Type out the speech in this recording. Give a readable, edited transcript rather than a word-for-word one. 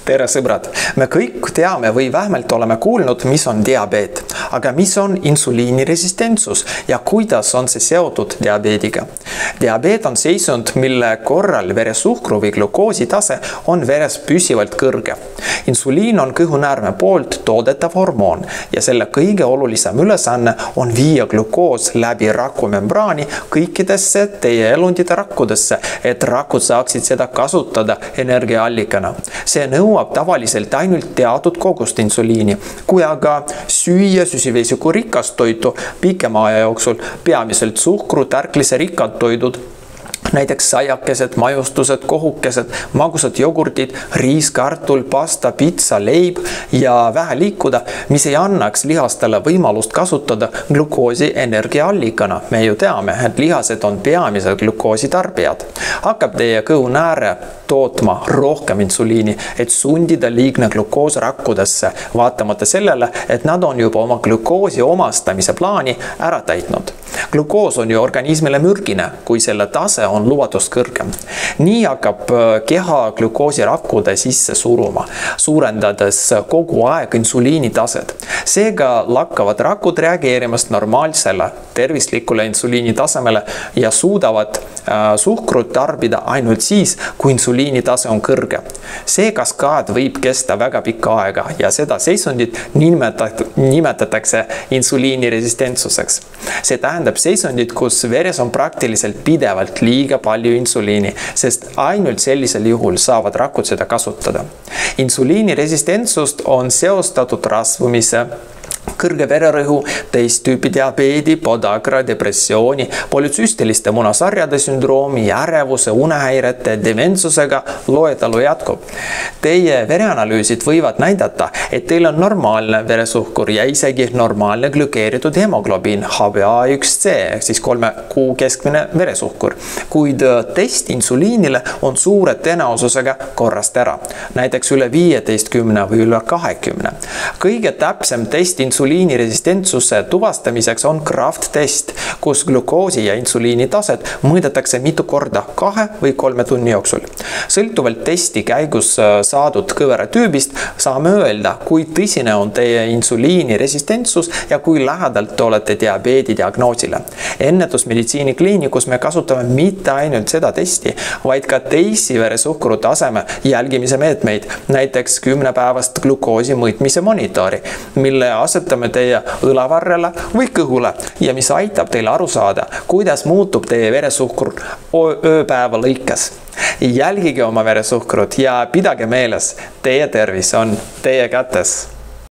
Tere sõbrad! Me kõik teame või vähemalt oleme kuulnud, mis on diabeet. Aga mis on insuliiniresistentsus ja kuidas on see seotud diabeediga? Diabeet on seisund, mille korral veresuhkru või glukoosi tase on veres püsivalt kõrge. Insuliin on kõhunäärme poolt toodetav hormoon ja selle kõige olulisem ülesanne on viia glukoos läbi rakumembraani kõikidesse teie elundite rakkudesse, et rakud saaksid seda kasutada energiaallikana. See nõuab tavaliselt ainult teatud kogust insuliini. Kui aga süüa süsivesiku rikast toitu pikema aja jooksul, peamiselt suhkru, tärklise rikkad toidud, näiteks saiakesed, majustused, kohukesed, magusad jogurtid, riis, kartul, pasta, pitsa, leib ja vähe liikuda, mis ei annaks lihastele võimalust kasutada glukoosi energiaallikana. Me ju teame, et lihased on peamised glukoosi tarbijad. Hakkab teie kõhunääre tootma rohkem insuliini, et sundida liigne glukoos rakkudesse, vaatamata sellele, et nad on juba oma glukoosi omastamise plaani ära täitnud. Glukoos on ju organismile mürgine, kui selle tase on lubatust kõrgem. Nii hakkab keha glukoosi rakkude sisse suruma, suurendades kogu aeg insuliini taset. Seega lakkavad rakud reageerimast normaalsele, tervislikule insuliini tasemele ja suudavad suhkrut tarbida ainult siis, kui insuliini tase on kõrge. See kaskaad võib kesta väga pikka aega ja seda seisundit nimetatakse insuliiniresistentsuseks. See tähendab seisundit, kus veres on praktiliselt pidevalt liiga palju insuliini, sest ainult sellisel juhul saavad rakud seda kasutada. Insuliiniresistentsust on seostatud rasvumise, kõrge vererõhu, teist tüüpi diabeedi, podagra, depressiooni, polütsüstiliste munasarjade sündroomi, ärevuse, unehäirete, dementsusega, loetelu jätkub. Teie vereanalüüsid võivad näidata, et teil on normaalne veresuhkur ja isegi normaalne glükeeritud hemoglobiin HbA1c ehk siis 3 kuu keskmine veresuhkur, kuid test insuliinile on suure tõenäosusega korrast ära, näiteks üle 15 või üle 20. Kõige täpsem test insuliiniresistentsuse tuvastamiseks on krafttest, kus glukoosi ja insuliini taset mõõdetakse mitu korda 2 või 3 tunni jooksul. Sõltuvalt testi käigus saadud kõveratüübist saame öelda, kui tõsine on teie insuliiniresistentsus ja kui lähedalt olete diabeedi diagnoosile. Ennetusmeditsiini kliinikus me kasutame mitte ainult seda testi, vaid ka teisi veresuhkru taseme jälgimise meetmeid, näiteks 10-päevast glukoosi mõõtmise monitori, mille asetame teie õlavarrele või kõhule ja mis aitab teile aru saada, kuidas muutub teie veresuhkur ööpäeva lõikes. Jälgige oma veresuhkrut ja pidage meeles, teie tervis on teie kätes.